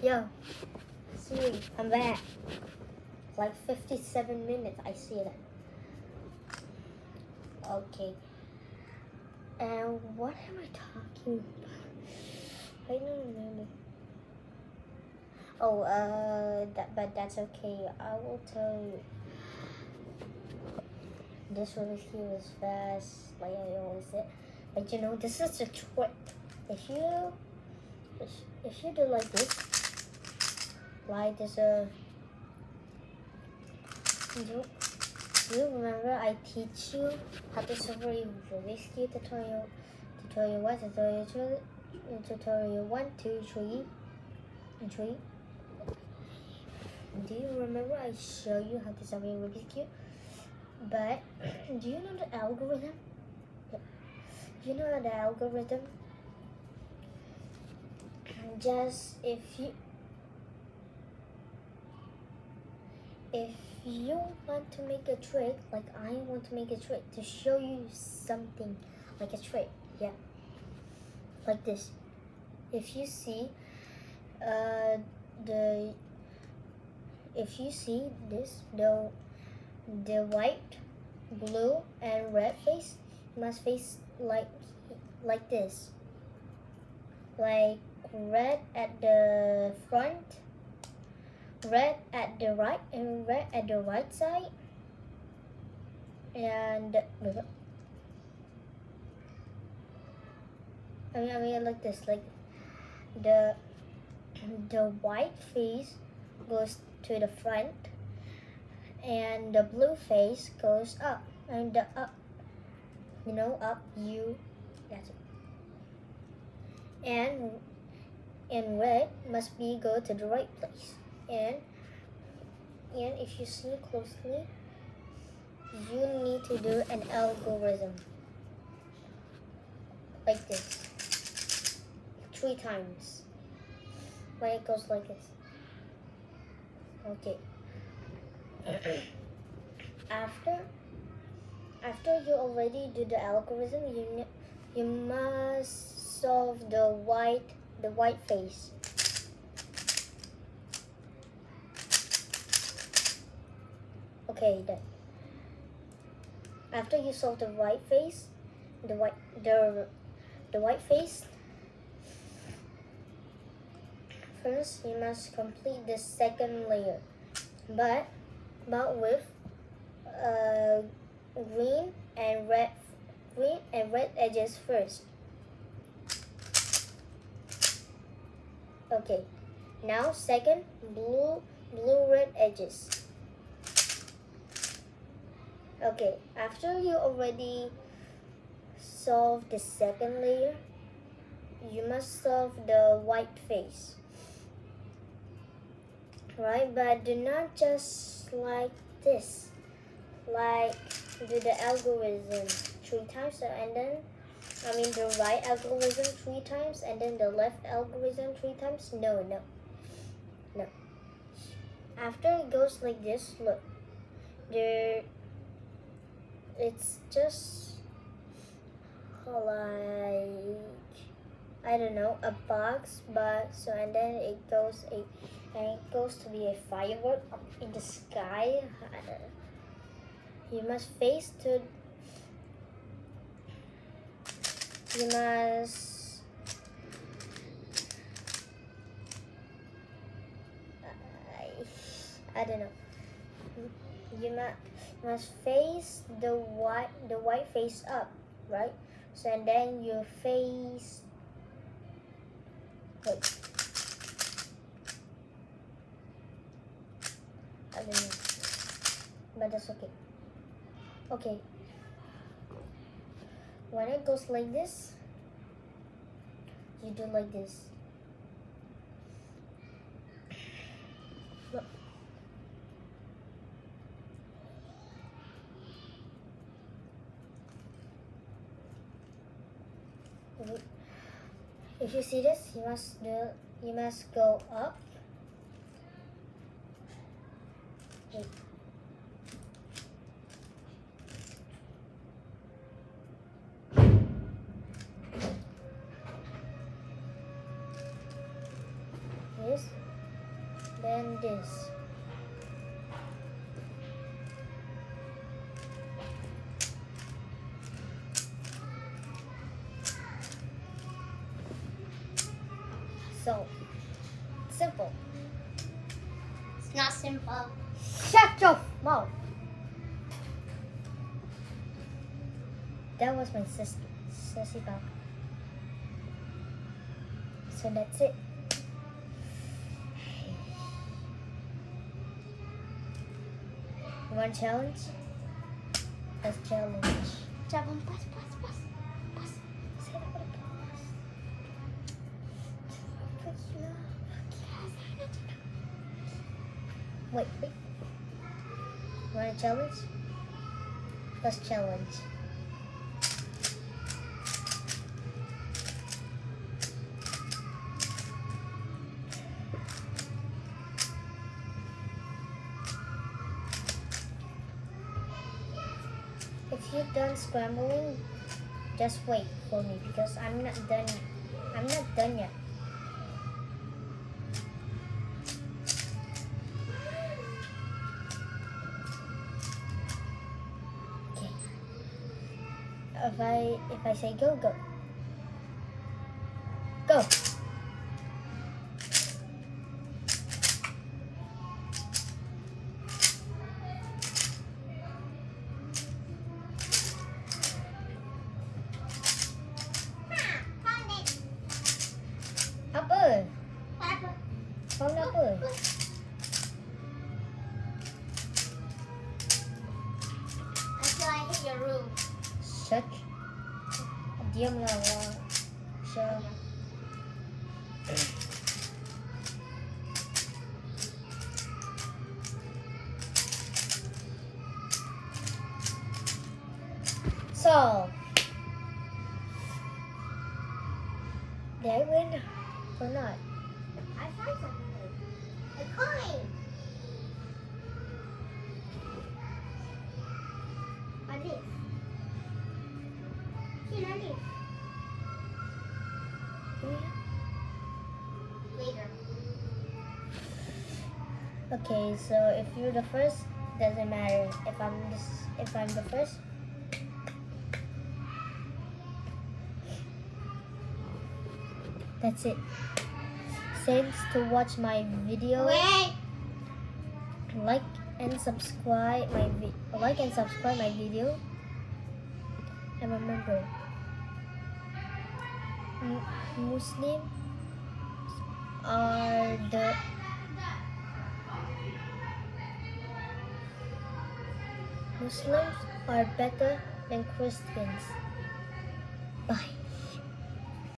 Yo, see, I'm back. Like 57 minutes, I see that. Okay. And what am I talking about? I don't remember. Oh, but that's okay. I will tell you. This Rubik's Cube is fast, like I always said. But you know, this is a trick. If you do like this, do you remember I teach you how to solve a Rubik's Cube tutorial 1, tutorial 2, tutorial 1, 2, 3, and 3. Do you remember I show you how to solve a Rubik's Cube? But do you know the algorithm? You know the algorithm? Just if you want to make a trick, like I want to make a trick to show you something like a trick, yeah, like this. If you see this, the white, blue, and red face, you must face like this, like red at the front, red at the right, and red at the right side, and I mean like this, like the white face goes to the front, and the blue face goes up, and the up, you know, up, you, that's it. And red must be go to the right place. And if you see closely, you need to do an algorithm like this 3 times when it goes like this. Okay. After you already do the algorithm, you must solve the white face. Okay, then. After you solve the white face, the white face, first you must complete the second layer, but with green and red edges first. Okay, now second, blue red edges. Okay, after you already solve the second layer, you must solve the white face, right? But do not just like this, like do the algorithm 3 times, and then the right algorithm 3 times, and then the left algorithm 3 times. No. After it goes like this, look, it's just like, I don't know, a box, but and then it goes to be a firework up in the sky. You must face to. You must. I don't know. You must face the white face up, right? So and then you face. Wait. I don't know, but that's okay. Okay. When it goes like this, you do like this. Look. If you see this, you must go up. Wait. and this. So simple. It's not simple. Shut your mouth. That was my sissy bug. So that's it. You want a challenge? Let's challenge. Jabon, pas. Say that with a pause. Wait. You want a challenge? Let's challenge. If you're done scrambling, just wait for me because I'm not done. I'm not done yet. Okay. If I say go, go. Go. Apa? Found apa? Until I hit your room. Shut. Diamlah lah. Shut. So, did I win or not? I found something. A coin. A leaf. See, a leaf. Later. Okay, so if you're the first, doesn't matter. If I'm the first. That's it. Thanks to watch my video. Wait. Like and subscribe my video. And remember, Muslims are better than Christians. Bye.